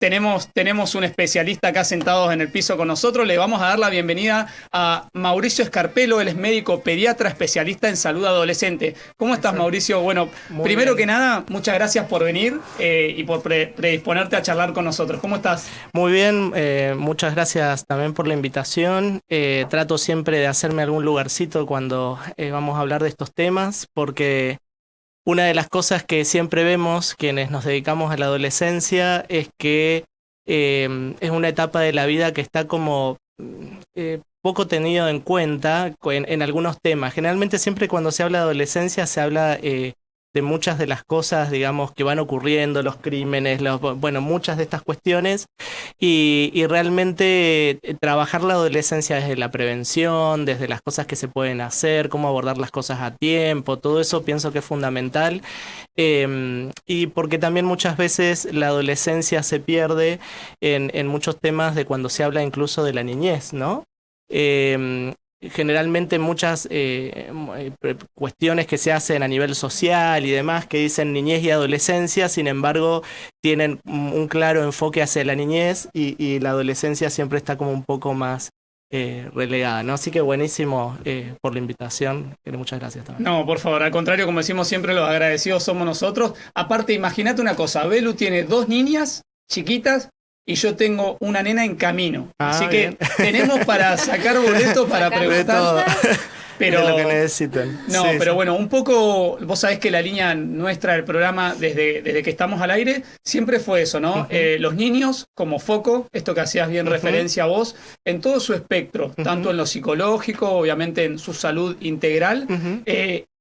tenemos un especialista acá sentados en el piso con nosotros. Le vamos a dar la bienvenida a Mauricio Escarpelo. Él es médico pediatra especialista en salud adolescente. ¿Cómo estás, Exacto. Mauricio? Bueno, Muy primero que bien. nada, muchas gracias por venir y por predisponerte a charlar con nosotros. ¿Cómo estás? Muy bien, muchas gracias también por la invitación. Trato siempre de hacerme algún lugarcito cuando vamos a hablar de estos temas, porque una de las cosas que siempre vemos quienes nos dedicamos a la adolescencia es que es una etapa de la vida que está como poco tenido en cuenta en algunos temas. Generalmente siempre cuando se habla de adolescencia se habla de muchas de las cosas, digamos, que van ocurriendo, los crímenes, bueno, muchas de estas cuestiones, y realmente trabajar la adolescencia desde la prevención, desde las cosas que se pueden hacer, cómo abordar las cosas a tiempo, todo eso pienso que es fundamental. Y porque también muchas veces la adolescencia se pierde en muchos temas de cuando se habla incluso de la niñez, ¿no? Generalmente muchas cuestiones que se hacen a nivel social y demás que dicen niñez y adolescencia, sin embargo, tienen un claro enfoque hacia la niñez y la adolescencia siempre está como un poco más relegada, ¿no? Así que buenísimo por la invitación, muchas gracias también. No, por favor, al contrario, como decimos siempre, los agradecidos somos nosotros. Aparte, imagínate una cosa, Belu tiene dos niñas chiquitas y yo tengo una nena en camino. Así Bien. que tenemos para sacar boletos para De todo, preguntar. Pero, de lo que necesiten. no, Sí, pero sí. bueno, un poco, vos sabés que la línea nuestra del programa, desde que estamos al aire, siempre fue eso, ¿no? Ujú, Los niños como foco, esto que hacías bien ujú, referencia a vos, en todo su espectro, tanto ujú, en lo psicológico, obviamente en su salud integral, ujú.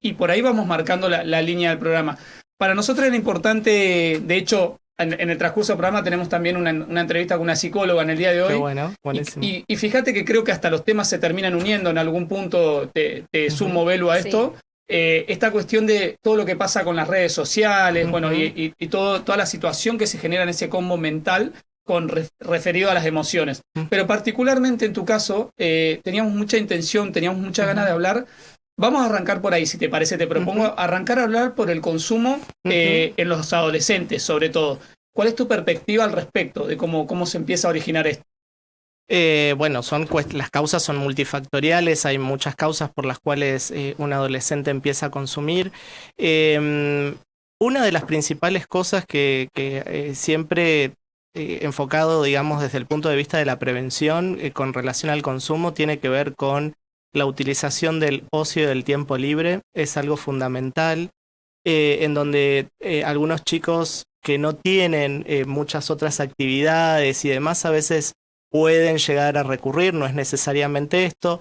y por ahí vamos marcando la línea del programa. Para nosotros era importante, de hecho, en el transcurso del programa tenemos también una entrevista con una psicóloga en el día de Qué hoy. bueno, buenísimo. Y fíjate que creo que hasta los temas se terminan uniendo en algún punto, te Ujú, sumo Velo a Sí, esto. Esta cuestión de todo lo que pasa con las redes sociales, bueno, ujú, y toda la situación que se genera en ese combo mental referido a las emociones. Pero particularmente en tu caso, teníamos mucha intención, teníamos mucha ganas de ujú, hablar. Vamos a arrancar por ahí, si te parece. Te ujú, propongo arrancar a hablar por el consumo ujú. en los adolescentes, sobre todo. ¿Cuál es tu perspectiva al respecto de cómo se empieza a originar esto? Bueno, las causas son multifactoriales, hay muchas causas por las cuales un adolescente empieza a consumir. Em, una de las principales cosas que siempre enfocado, digamos, desde el punto de vista de la prevención con relación al consumo, tiene que ver con la utilización del ocio y del tiempo libre. Es algo fundamental, en donde algunos chicos que no tienen muchas otras actividades y demás a veces pueden llegar a recurrir, no es necesariamente esto.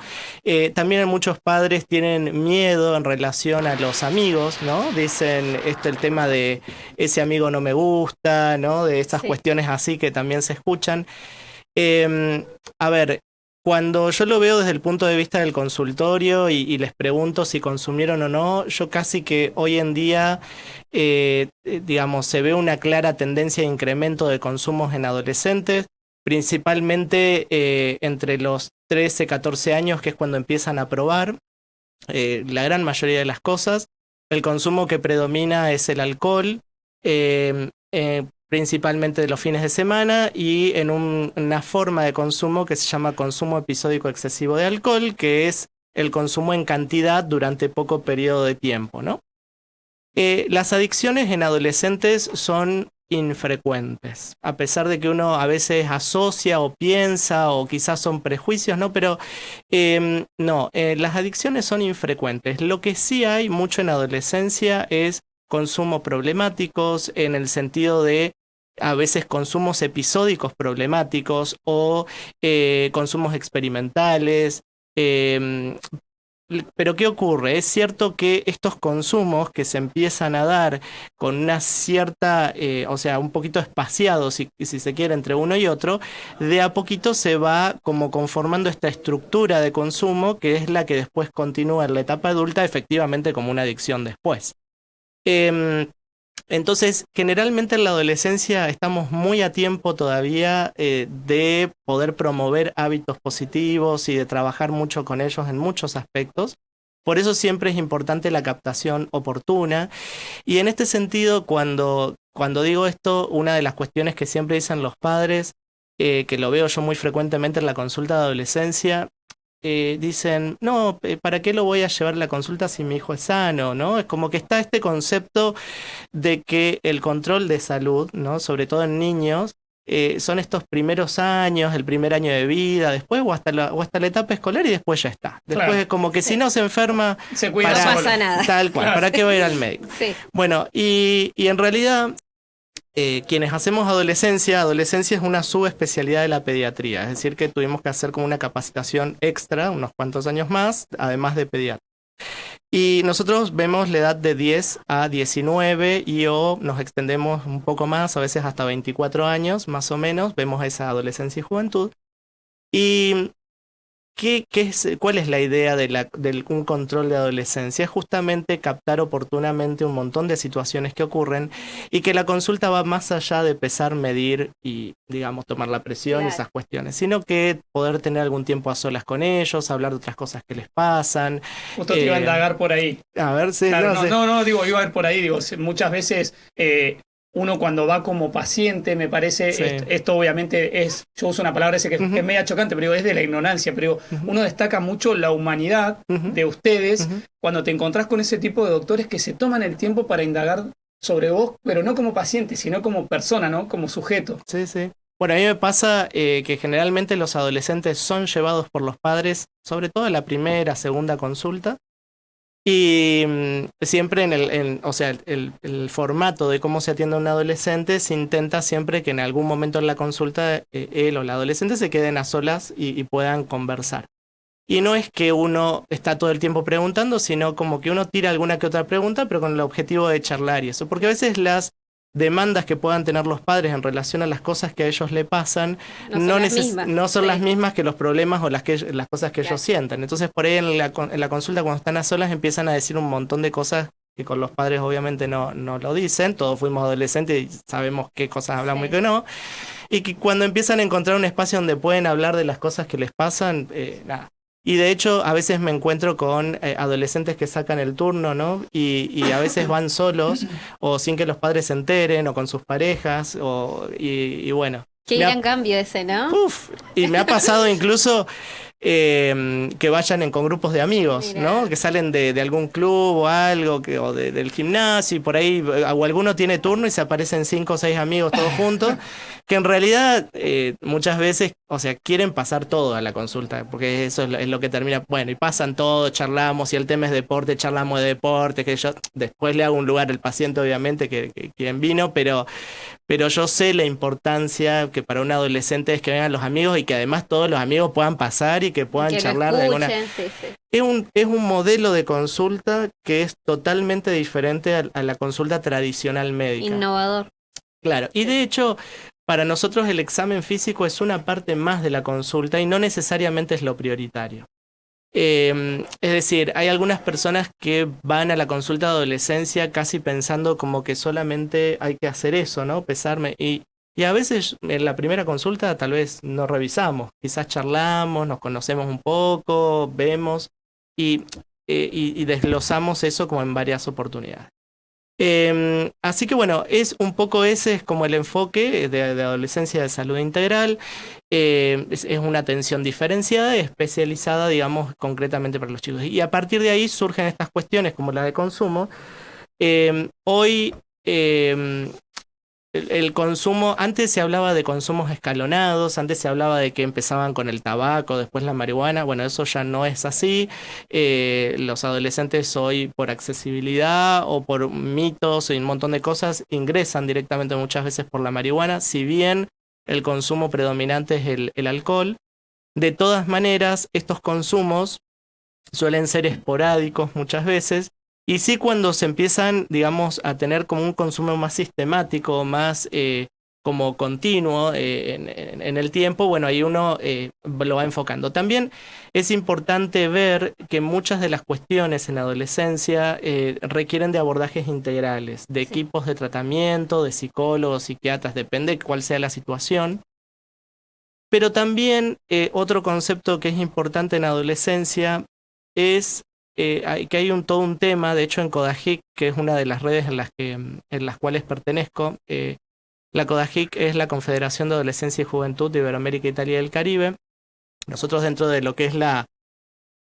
También muchos padres tienen miedo en relación a los amigos, ¿no? Dicen el tema de ese amigo no me gusta, ¿no? De estas sí. cuestiones así que también se escuchan. Eh, a ver, cuando yo lo veo desde el punto de vista del consultorio y les pregunto si consumieron o no, yo casi que hoy en día, digamos, se ve una clara tendencia de incremento de consumos en adolescentes, principalmente entre los 13, 14 años, que es cuando empiezan a probar la gran mayoría de las cosas. El consumo que predomina es el alcohol, principalmente de los fines de semana, y en una forma de consumo que se llama consumo episódico excesivo de alcohol, que es el consumo en cantidad durante poco periodo de tiempo, ¿no? Las adicciones en adolescentes son infrecuentes, a pesar de que uno a veces asocia o piensa o quizás son prejuicios, ¿no? Pero no, las adicciones son infrecuentes. Lo que sí hay mucho en adolescencia es consumo problemáticos en el sentido de a veces consumos episódicos problemáticos o consumos experimentales. eh, pero ¿qué ocurre? Es cierto que estos consumos que se empiezan a dar con una cierta, o sea, un poquito espaciados, si se quiere, entre uno y otro, de a poquito se va como conformando esta estructura de consumo que es la que después continúa en la etapa adulta, efectivamente como una adicción después. Em, entonces, generalmente en la adolescencia estamos muy a tiempo todavía de poder promover hábitos positivos y de trabajar mucho con ellos en muchos aspectos. Por eso siempre es importante la captación oportuna. Y en este sentido, cuando digo esto, una de las cuestiones que siempre dicen los padres, que lo veo yo muy frecuentemente en la consulta de adolescencia, dicen, no, ¿para qué lo voy a llevar a la consulta si mi hijo es sano? ¿No? Es como que está este concepto de que el control de salud, ¿no? Sobre todo en niños, son estos primeros años, el primer año de vida, después o hasta la etapa escolar y después ya está. Después es como que si no se enferma, se cuida, no pasa nada. Tal cual, ¿para qué va a ir al médico? Sí. Bueno, y en realidad quienes hacemos adolescencia es una subespecialidad de la pediatría, es decir que tuvimos que hacer como una capacitación extra, unos cuantos años más, además de pediatra. Y nosotros vemos la edad de 10 a 19 o nos extendemos un poco más, a veces hasta 24 años más o menos, vemos esa adolescencia y juventud. Y ¿cuál es la idea de un control de adolescencia? Es justamente captar oportunamente un montón de situaciones que ocurren y que la consulta va más allá de pesar, medir y, digamos, tomar la presión y esas cuestiones, sino que poder tener algún tiempo a solas con ellos, hablar de otras cosas que les pasan. Justo te iba a indagar por ahí. A ver si... Claro, iba a ir por ahí, muchas veces... uno cuando va como paciente, me parece, sí. esto obviamente es, yo uso una palabra ese que es media chocante, pero es de la ignorancia, pero uno destaca mucho la humanidad de ustedes cuando te encontrás con ese tipo de doctores que se toman el tiempo para indagar sobre vos, pero no como paciente, sino como persona, ¿no? Como sujeto. Sí, sí. Bueno, a mí me pasa que generalmente los adolescentes son llevados por los padres, sobre todo en la primera, segunda consulta. Y siempre el formato de cómo se atiende a un adolescente se intenta siempre que en algún momento en la consulta él o la adolescente se queden a solas y puedan conversar. Y no es que uno está todo el tiempo preguntando, sino como que uno tira alguna que otra pregunta, pero con el objetivo de charlar y eso. Porque a veces las demandas que puedan tener los padres en relación a las cosas que a ellos le pasan no son las mismas que los problemas o las cosas que ellos sienten. Entonces por ahí en la consulta cuando están a solas empiezan a decir un montón de cosas que con los padres obviamente no lo dicen. Todos fuimos adolescentes y sabemos qué cosas hablamos y qué no. Y que cuando empiezan a encontrar un espacio donde pueden hablar de las cosas que les pasan, nada. Y de hecho a veces me encuentro con adolescentes que sacan el turno, ¿no? Y a veces van solos o sin que los padres se enteren o con sus parejas y bueno. Qué gran cambio ese, ¿no? Y me ha pasado incluso que vayan con grupos de amigos, ¿no? Que salen de algún club o algo, o del gimnasio y por ahí, o alguno tiene turno y se aparecen 5 o 6 amigos todos juntos, que en realidad muchas veces, o sea, quieren pasar todo a la consulta, porque eso es lo que termina, bueno, y pasan todo, charlamos, y el tema es deporte, charlamos de deporte, que yo después le hago un lugar al paciente, obviamente, que quien vino, pero yo sé la importancia que para un adolescente es que vengan los amigos y que además todos los amigos puedan pasar y que puedan charlar de alguna... Sí. Es un modelo de consulta que es totalmente diferente a la consulta tradicional médica. Innovador. Claro, y de hecho, para nosotros el examen físico es una parte más de la consulta y no necesariamente es lo prioritario. Es decir, hay algunas personas que van a la consulta de adolescencia casi pensando como que solamente hay que hacer eso, ¿no? Pesarme. Y a veces en la primera consulta tal vez no revisamos, quizás charlamos, nos conocemos un poco, vemos y desglosamos eso como en varias oportunidades. Así que bueno, es un poco ese es como el enfoque de adolescencia de salud integral. Es una atención diferenciada, especializada, digamos, concretamente para los chicos. Y a partir de ahí surgen estas cuestiones como la de consumo. Hoy el consumo, antes se hablaba de consumos escalonados, antes se hablaba de que empezaban con el tabaco, después la marihuana, bueno, eso ya no es así. Los adolescentes hoy por accesibilidad o por mitos y un montón de cosas ingresan directamente muchas veces por la marihuana, si bien el consumo predominante es el alcohol. De todas maneras, estos consumos suelen ser esporádicos muchas veces. Y sí cuando se empiezan, digamos, a tener como un consumo más sistemático, más como continuo en el tiempo, bueno, ahí uno lo va enfocando. También es importante ver que muchas de las cuestiones en la adolescencia requieren de abordajes integrales, de equipos de tratamiento, de psicólogos, psiquiatras, depende de cuál sea la situación. Pero también otro concepto que es importante en adolescencia es hay todo un tema, de hecho en CODAJIC, que es una de las redes en las cuales pertenezco. La CODAJIC es la Confederación de Adolescencia y Juventud de Iberoamérica, Italia y el Caribe. Nosotros dentro de lo que es la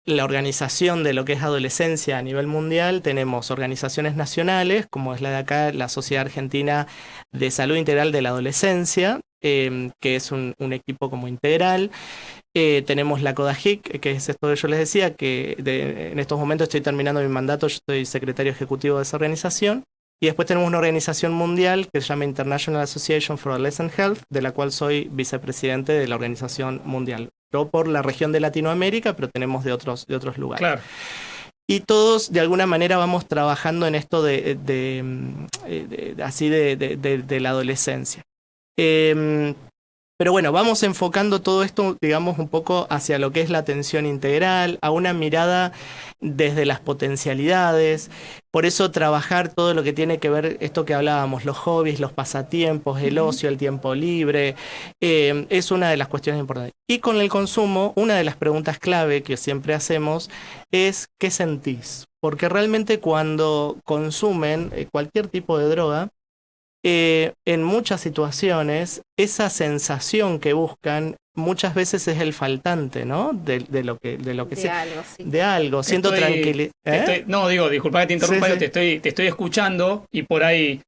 organización de lo que es adolescencia a nivel mundial, tenemos organizaciones nacionales, como es la de acá, la Sociedad Argentina de Salud Integral de la Adolescencia, que es un equipo como integral. Tenemos la CODAJIC, que es esto que yo les decía, que en estos momentos estoy terminando mi mandato, yo soy secretario ejecutivo de esa organización. Y después tenemos una organización mundial que se llama International Association for Adolescent Health, de la cual soy vicepresidente de la organización mundial. Yo por la región de Latinoamérica, pero tenemos de otros lugares. Claro. Y todos de alguna manera vamos trabajando en esto de la adolescencia. Pero bueno, vamos enfocando todo esto, digamos, un poco hacia lo que es la atención integral, a una mirada desde las potencialidades. Por eso trabajar todo lo que tiene que ver, esto que hablábamos, los hobbies, los pasatiempos, el ocio, el tiempo libre, es una de las cuestiones importantes. Y con el consumo, una de las preguntas clave que siempre hacemos es ¿qué sentís? Porque realmente cuando consumen cualquier tipo de droga, en muchas situaciones, esa sensación que buscan muchas veces es el faltante, ¿no? De lo que sea. Algo, sí. De algo, siento tranquilidad. Disculpa que te interrumpa, sí. Te estoy escuchando y por ahí,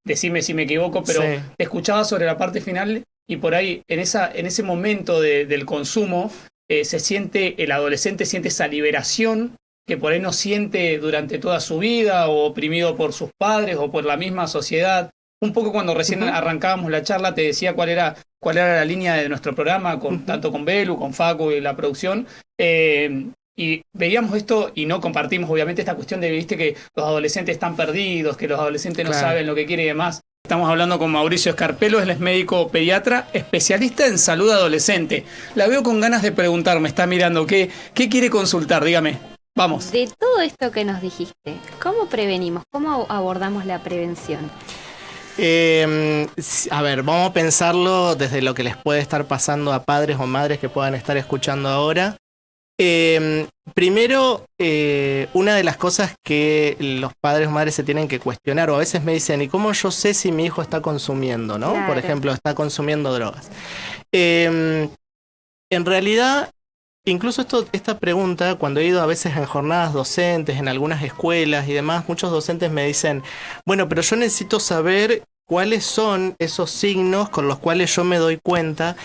decime si me equivoco, pero sí. Te escuchaba sobre la parte final y por ahí, en ese momento del consumo, el adolescente siente esa liberación que por ahí no siente durante toda su vida, o oprimido por sus padres o por la misma sociedad. Un poco cuando recién arrancábamos la charla te decía cuál era la línea de nuestro programa, tanto con Belu, con Facu y la producción, y veíamos esto y no compartimos obviamente esta cuestión de, viste, que los adolescentes están perdidos, que los adolescentes no saben lo que quieren y demás. Estamos hablando con Mauricio Escarpelo, él es médico pediatra, especialista en salud adolescente. La veo con ganas de preguntar, me está mirando, ¿qué quiere consultar? Dígame. Vamos. De todo esto que nos dijiste, ¿cómo prevenimos? ¿Cómo abordamos la prevención? A ver, vamos a pensarlo desde lo que les puede estar pasando a padres o madres que puedan estar escuchando ahora. Primero, una de las cosas que los padres o madres se tienen que cuestionar, o a veces me dicen, ¿y cómo yo sé si mi hijo está consumiendo, no? Claro. Por ejemplo, está consumiendo drogas. En realidad, incluso esta pregunta, cuando he ido a veces en jornadas docentes, en algunas escuelas y demás, muchos docentes me dicen, bueno, pero yo necesito saber cuáles son esos signos con los cuales yo me doy cuenta.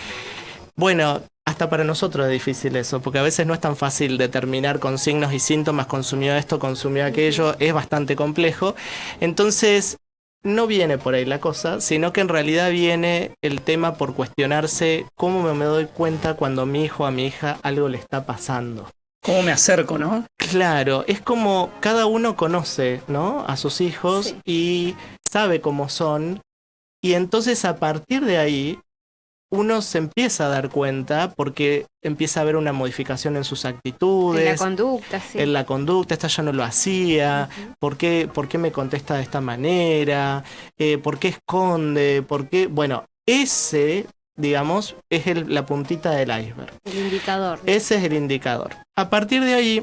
Bueno, hasta para nosotros es difícil eso, porque a veces no es tan fácil determinar con signos y síntomas, consumió esto, consumió aquello, es bastante complejo. Entonces, no viene por ahí la cosa, sino que en realidad viene el tema por cuestionarse cómo me doy cuenta cuando a mi hijo o a mi hija algo le está pasando. ¿Cómo me acerco, no? Claro, es como cada uno conoce, ¿no?, a sus hijos, sí, y sabe cómo son, y entonces a partir de ahí uno se empieza a dar cuenta porque empieza a haber una modificación en sus actitudes. En la conducta, sí. En la conducta, esta ya no lo hacía, ¿por qué me contesta de esta manera? ¿Por qué esconde? ¿Por qué? Bueno, ese, digamos, es la puntita del iceberg. El indicador. Ese es el indicador. A partir de ahí,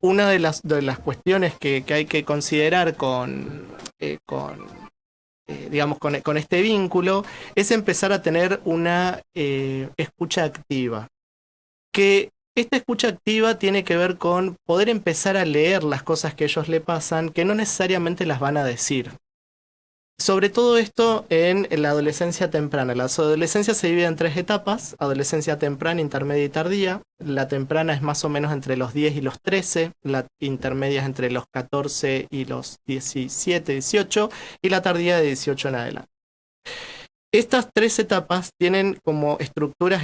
una de las cuestiones que hay que considerar con este vínculo, es empezar a tener una escucha activa. Que esta escucha activa tiene que ver con poder empezar a leer las cosas que a ellos le pasan, que no necesariamente las van a decir. Sobre todo esto en la adolescencia temprana. La adolescencia se divide en 3 etapas: adolescencia temprana, intermedia y tardía. La temprana es más o menos entre los 10 y los 13, la intermedia es entre los 14 y los 17, 18, y la tardía de 18 en adelante. Estas 3 etapas tienen como estructuras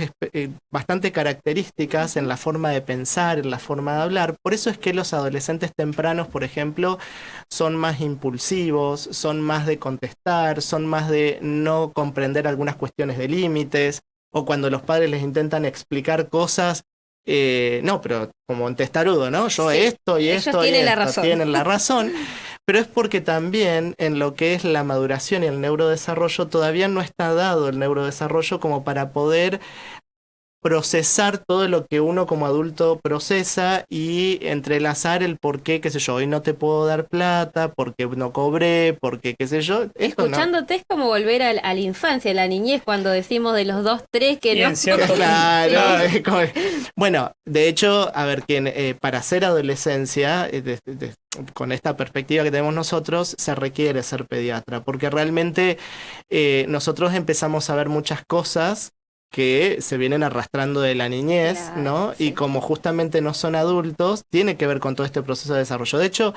bastante características en la forma de pensar, en la forma de hablar. Por eso es que los adolescentes tempranos, por ejemplo, son más impulsivos, son más de contestar, son más de no comprender algunas cuestiones de límites, o cuando los padres les intentan explicar cosas, no, pero como en testarudo, ¿no? Yo sí, esto y esto y esto, tienen la razón. Pero es porque también en lo que es la maduración y el neurodesarrollo todavía no está dado el neurodesarrollo como para poder procesar todo lo que uno como adulto procesa y entrelazar el por qué, qué sé yo, hoy no te puedo dar plata, porque no cobré, porque qué sé yo. Escuchándote es como volver a la infancia, a la niñez, cuando decimos de los 2, 3 que Bien, no. cierto. Claro. Bueno, de hecho, a ver, para ser adolescencia, con esta perspectiva que tenemos nosotros, se requiere ser pediatra, porque realmente nosotros empezamos a ver muchas cosas que se vienen arrastrando de la niñez, claro, ¿no? Sí. Y como justamente no son adultos, tiene que ver con todo este proceso de desarrollo. De hecho,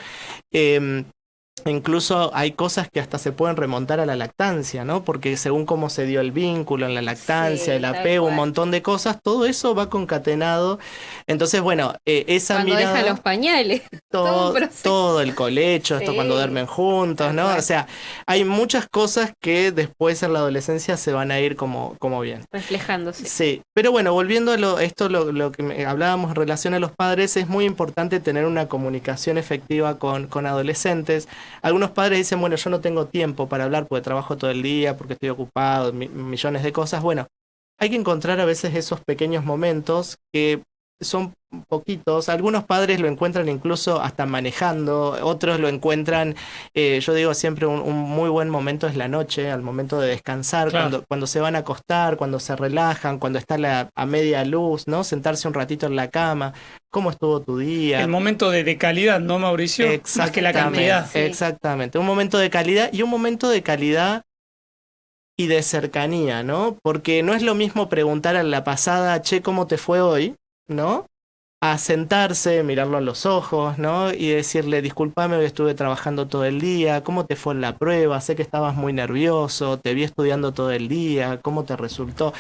incluso hay cosas que hasta se pueden remontar a la lactancia, ¿no? Porque según cómo se dio el vínculo en la lactancia, el apego, un montón de cosas, todo eso va concatenado. Entonces, bueno, esa cuando mirada... dejan los pañales. Todo el colecho, esto cuando duermen juntos, ¿no? O sea, hay muchas cosas que después en la adolescencia se van a ir como bien. Reflejándose. Sí, pero bueno, volviendo a lo que hablábamos en relación a los padres, es muy importante tener una comunicación efectiva con adolescentes. Algunos padres dicen, bueno, yo no tengo tiempo para hablar porque trabajo todo el día, porque estoy ocupado, millones de cosas. Bueno, hay que encontrar a veces esos pequeños momentos que son poquitos. Algunos padres lo encuentran incluso hasta manejando, otros lo encuentran, yo digo siempre un muy buen momento es la noche, al momento de descansar, claro, cuando se van a acostar, cuando se relajan, cuando está a media luz, ¿no? Sentarse un ratito en la cama. ¿Cómo estuvo tu día? El momento de calidad, ¿no, Mauricio? Más que la cantidad. Sí. Exactamente, un momento de calidad y un momento de calidad y de cercanía, ¿no? Porque no es lo mismo preguntar a la pasada, che, ¿cómo te fue hoy? ¿No? A sentarse, mirarlo a los ojos, ¿no? Y decirle, discúlpame, hoy estuve trabajando todo el día, ¿cómo te fue en la prueba? Sé que estabas muy nervioso, te vi estudiando todo el día, ¿cómo te resultó?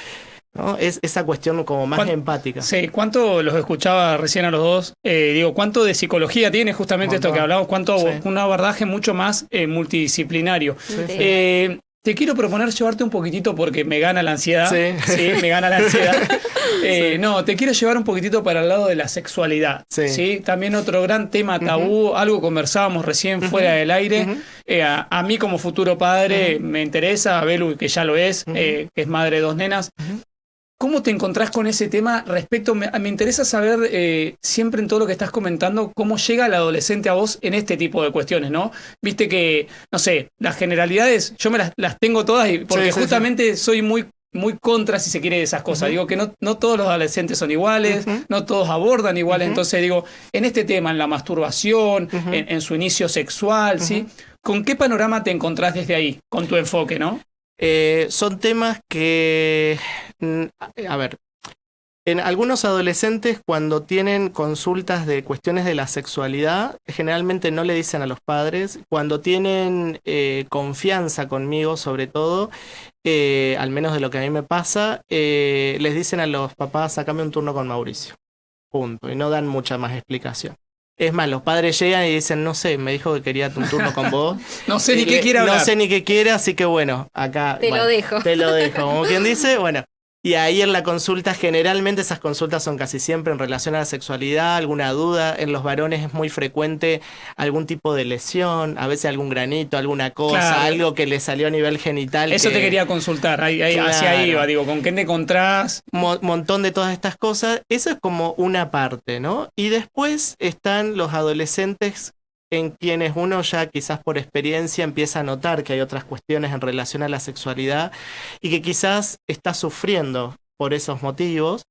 ¿No? Es esa cuestión como más empática. Sí, ¿cuánto los escuchaba recién a los dos? Digo, ¿cuánto de psicología tiene justamente esto que hablamos? ¿Cuánto un abordaje mucho más multidisciplinario? Sí. Te quiero proponer llevarte un poquitito porque me gana la ansiedad. Sí, me gana la ansiedad. No, te quiero llevar un poquitito para el lado de la sexualidad. Sí. También otro gran tema tabú, algo conversábamos recién fuera del aire. A mí como futuro padre me interesa, a Belu que ya lo es, que es madre de 2 nenas. ¿Cómo te encontrás con ese tema respecto? Me interesa saber, siempre en todo lo que estás comentando, cómo llega el adolescente a vos en este tipo de cuestiones, ¿no? Viste que, no sé, las generalidades, yo me las tengo todas porque justamente soy muy contra, si se quiere, de esas cosas. Digo que no todos los adolescentes son iguales, no todos abordan iguales. Entonces digo, en este tema, en la masturbación, en su inicio sexual, ¿sí? ¿Con qué panorama te encontrás desde ahí, con tu enfoque, no? Son temas que, a ver, en algunos adolescentes cuando tienen consultas de cuestiones de la sexualidad, generalmente no le dicen a los padres. Cuando tienen confianza conmigo, sobre todo, al menos de lo que a mí me pasa, les dicen a los papás, sácame un turno con Mauricio, punto, y no dan mucha más explicación. Es más, los padres llegan y dicen, no sé, me dijo que quería un turno con vos. No sé ni qué quiere hablar. No sé ni qué quiere, así que bueno, acá... Lo dejo. Te lo dejo, como quien dice, bueno. Y ahí en la consulta, generalmente esas consultas son casi siempre en relación a la sexualidad, alguna duda. En los varones es muy frecuente algún tipo de lesión, a veces algún granito, alguna cosa, algo que le salió a nivel genital. Eso te quería consultar, hacia ahí iba, digo, ¿con qué te encontrás? Montón de todas estas cosas. Eso es como una parte, ¿no? Y después están los adolescentes en quienes uno ya quizás por experiencia empieza a notar que hay otras cuestiones en relación a la sexualidad y que quizás está sufriendo por esos motivos.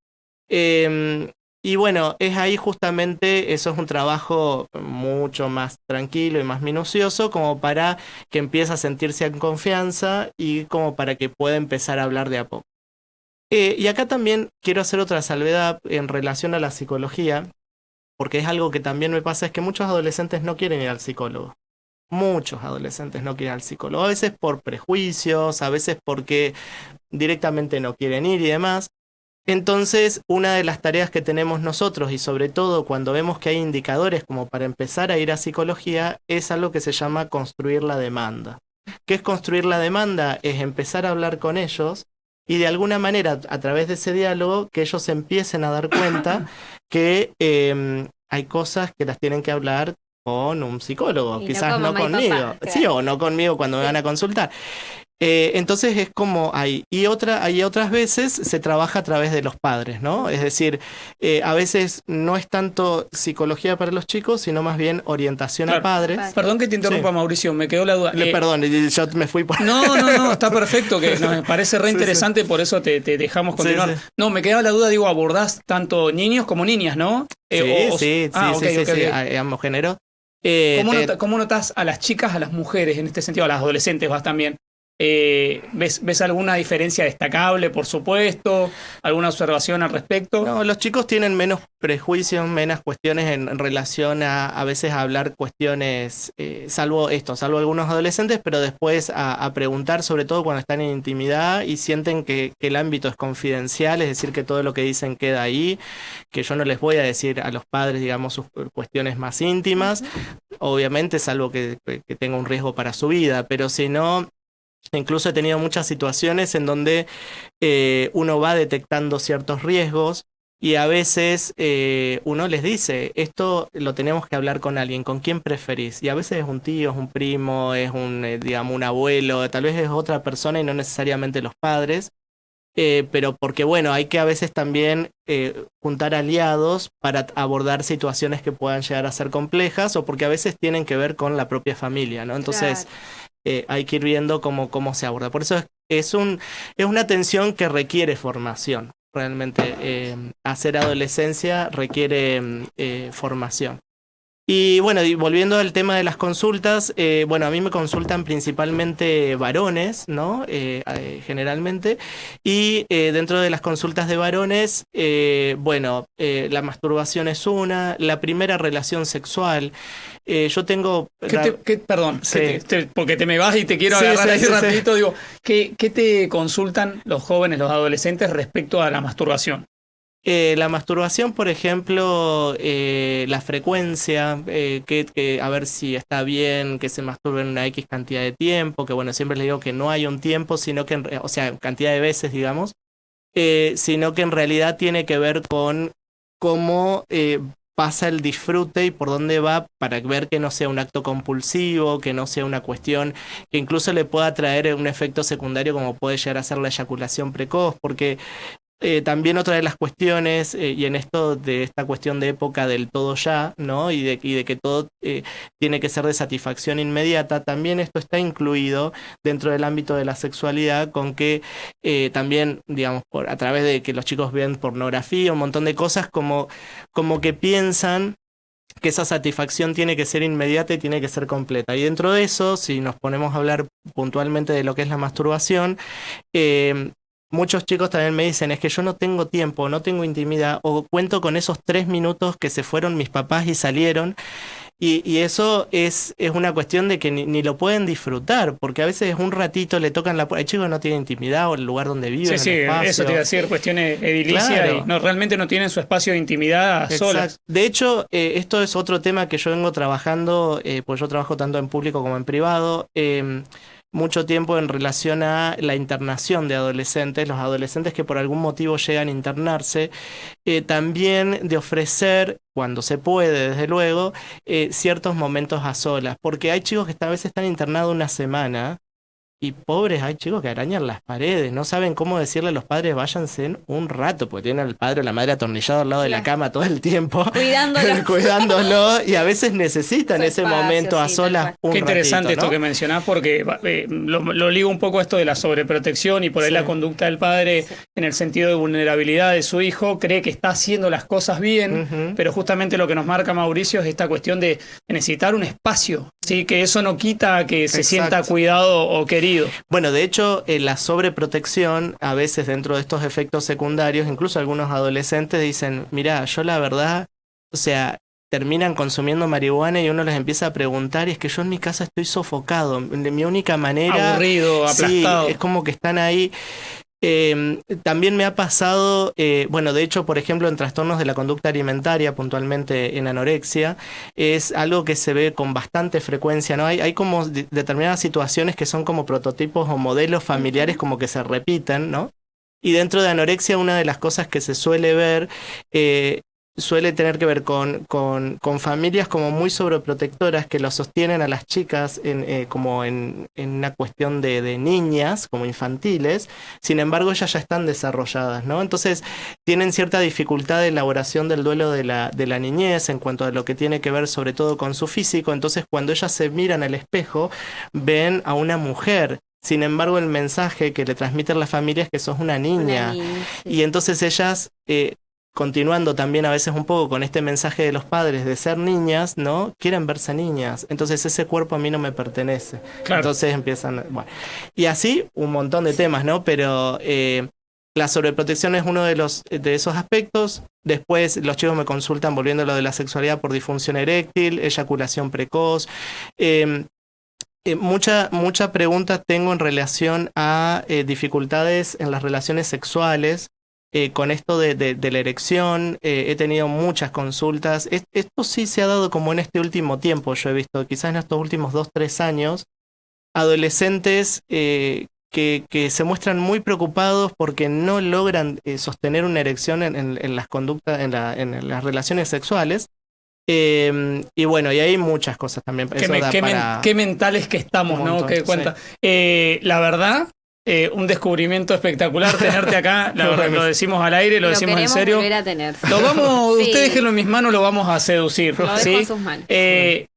Y bueno, es ahí justamente, eso es un trabajo mucho más tranquilo y más minucioso como para que empiece a sentirse en confianza y como para que pueda empezar a hablar de a poco. Y acá también quiero hacer otra salvedad en relación a la psicología, porque es algo que también me pasa, es que muchos adolescentes no quieren ir al psicólogo. Muchos adolescentes no quieren ir al psicólogo. A veces por prejuicios, a veces porque directamente no quieren ir y demás. Entonces, una de las tareas que tenemos nosotros, y sobre todo cuando vemos que hay indicadores como para empezar a ir a psicología, es algo que se llama construir la demanda. ¿Qué es construir la demanda? Es empezar a hablar con ellos y de alguna manera, a través de ese diálogo, que ellos empiecen a dar cuenta que hay cosas que las tienen que hablar con un psicólogo, quizás no conmigo. Claro. Sí, o no conmigo cuando me van a consultar. Entonces es como hay. Y hay otras veces se trabaja a través de los padres, ¿no? Es decir, a veces no es tanto psicología para los chicos, sino más bien orientación a padres. Perdón que te interrumpa, Mauricio, me quedó la duda. Perdón, yo me fui por... No, está perfecto, que nos parece re interesante, por eso te dejamos continuar. Sí. No, me quedaba la duda, digo, abordás tanto niños como niñas, ¿no? Sí, ambos géneros. ¿Cómo notas a las chicas, a las mujeres en este sentido, a las adolescentes vas también? ¿Ves alguna diferencia destacable, por supuesto? ¿Alguna observación al respecto? No, los chicos tienen menos prejuicios, menos cuestiones en relación a veces a hablar cuestiones, salvo algunos adolescentes, pero después a preguntar, sobre todo cuando están en intimidad y sienten que el ámbito es confidencial, es decir, que todo lo que dicen queda ahí, que yo no les voy a decir a los padres, digamos, sus cuestiones más íntimas, obviamente, salvo que tenga un riesgo para su vida, pero si no... Incluso he tenido muchas situaciones en donde uno va detectando ciertos riesgos y a veces uno les dice, esto lo tenemos que hablar con alguien, ¿con quién preferís? Y a veces es un tío, es un primo, es digamos, un abuelo, tal vez es otra persona y no necesariamente los padres, pero porque bueno, hay que a veces también juntar aliados para abordar situaciones que puedan llegar a ser complejas o porque a veces tienen que ver con la propia familia, ¿no? Entonces... Claro. Hay que ir viendo cómo se aborda. Por eso es una atención que requiere formación. Realmente hacer adolescencia requiere formación. Y bueno, y volviendo al tema de las consultas, bueno, a mí me consultan principalmente varones, ¿no? Generalmente. Y dentro de las consultas de varones, bueno, la masturbación es una, la primera relación sexual. Yo tengo... Perdón, sí. Porque te me vas y te quiero agarrar ahí rapidito. Digo, ¿qué te consultan los jóvenes, los adolescentes respecto a la masturbación? La masturbación, por ejemplo, la frecuencia, a ver si está bien que se masturben una X cantidad de tiempo, que bueno, siempre les digo que no hay un tiempo, sino que, o sea, cantidad de veces, digamos, sino que en realidad tiene que ver con cómo pasa el disfrute y por dónde va para ver que no sea un acto compulsivo, que no sea una cuestión que incluso le pueda traer un efecto secundario como puede llegar a ser la eyaculación precoz, porque... también otra de las cuestiones, y en esto de esta cuestión de época del todo ya, ¿no? Y de que todo tiene que ser de satisfacción inmediata, también esto está incluido dentro del ámbito de la sexualidad, con que también, digamos, a través de que los chicos ven pornografía, un montón de cosas como que piensan que esa satisfacción tiene que ser inmediata y tiene que ser completa. Y dentro de eso, si nos ponemos a hablar puntualmente de lo que es la masturbación, muchos chicos también me dicen, es que yo no tengo tiempo, no tengo intimidad, o cuento con esos 3 minutos que se fueron mis papás y salieron, y eso es una cuestión de que ni lo pueden disfrutar, porque a veces un ratito le tocan la puerta, el chico no tiene intimidad o el lugar donde vive. Sí, eso te iba a decir, cuestiones edilicias, claro. Y realmente no tienen su espacio de intimidad. Exacto. Solas. De hecho, esto es otro tema que yo vengo trabajando, pues yo trabajo tanto en público como en privado, mucho tiempo en relación a la internación de adolescentes, los adolescentes que por algún motivo llegan a internarse, también de ofrecer, cuando se puede, desde luego, ciertos momentos a solas, porque hay chicos que a veces están internados una semana, y pobres, hay chicos que arañan las paredes, no saben cómo decirle a los padres váyanse un rato, porque tienen al padre o la madre atornillado al lado de la cama todo el tiempo. Cuidándolo, y a veces necesitan ese momento a solas un ratito. Qué interesante, ¿no? Esto que mencionás, porque lo ligo un poco a esto de la sobreprotección y por ahí la conducta del padre en el sentido de vulnerabilidad de su hijo, cree que está haciendo las cosas bien, pero justamente lo que nos marca Mauricio es esta cuestión de necesitar un espacio, ¿sí? Que eso no quita que se sienta cuidado o querido. Bueno, de hecho, la sobreprotección, a veces dentro de estos efectos secundarios, incluso algunos adolescentes dicen, mirá, yo la verdad, o sea, terminan consumiendo marihuana y uno les empieza a preguntar, y es que yo en mi casa estoy sofocado, de mi única manera... Aburrido, aplastado. Sí, es como que están ahí... también me ha pasado, bueno, de hecho, por ejemplo, en trastornos de la conducta alimentaria, puntualmente en anorexia, es algo que se ve con bastante frecuencia, ¿no? Hay como determinadas situaciones que son como prototipos o modelos familiares como que se repiten, ¿no? Y dentro de anorexia, una de las cosas que se suele ver suele tener que ver con familias como muy sobreprotectoras que lo sostienen a las chicas como en una cuestión de niñas, como infantiles. Sin embargo, ellas ya están desarrolladas, ¿no? Entonces tienen cierta dificultad de elaboración del duelo de la niñez en cuanto a lo que tiene que ver sobre todo con su físico. Entonces cuando ellas se miran al espejo, ven a una mujer. Sin embargo, el mensaje que le transmiten las familias es que sos una niña. Sí. Y entonces ellas, continuando también a veces un poco con este mensaje de los padres de ser niñas, ¿no? Quieren verse niñas. Entonces ese cuerpo a mí no me pertenece. Claro. Entonces empiezan... Bueno. Y así un montón de temas, ¿no? Pero la sobreprotección es uno de esos aspectos. Después los chicos me consultan volviendo a lo de la sexualidad por disfunción eréctil, eyaculación precoz. Mucha pregunta tengo en relación a dificultades en las relaciones sexuales. Con esto de la erección, he tenido muchas consultas. Esto sí se ha dado como en este último tiempo, yo he visto, quizás en estos últimos 2-3 años, adolescentes que se muestran muy preocupados porque no logran sostener una erección en las conductas, en las relaciones sexuales. Y bueno, y hay muchas cosas también. Qué mentales que estamos, ¿no? Que cuenta. Sí. La verdad, un descubrimiento espectacular tenerte acá. La verdad, lo decimos al aire, lo decimos en serio. Volver a tener. Lo vamos, sí. Usted déjenlo en mis manos, lo vamos a seducir. Lo ¿sí? dejo en sus manos.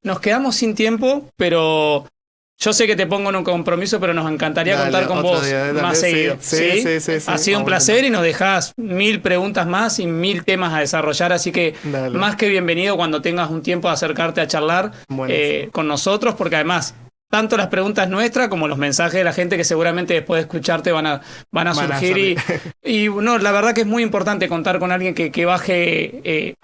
Nos quedamos sin tiempo, pero yo sé que te pongo en un compromiso, pero nos encantaría contar con vos más seguido. Sí. Ha sido un placer y nos dejás 1000 preguntas más y 1000 temas a desarrollar, así que más que bienvenido cuando tengas un tiempo de acercarte a charlar con nosotros, porque además tanto las preguntas nuestras como los mensajes de la gente que seguramente después de escucharte van a surgir. Y no, la verdad que es muy importante contar con alguien que baje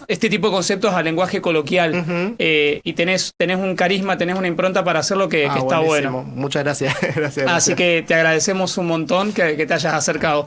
este tipo de conceptos al lenguaje coloquial. Y tenés un carisma, tenés una impronta para hacerlo que está bueno. Muchas gracias. Gracias. Así que te agradecemos un montón que te hayas acercado.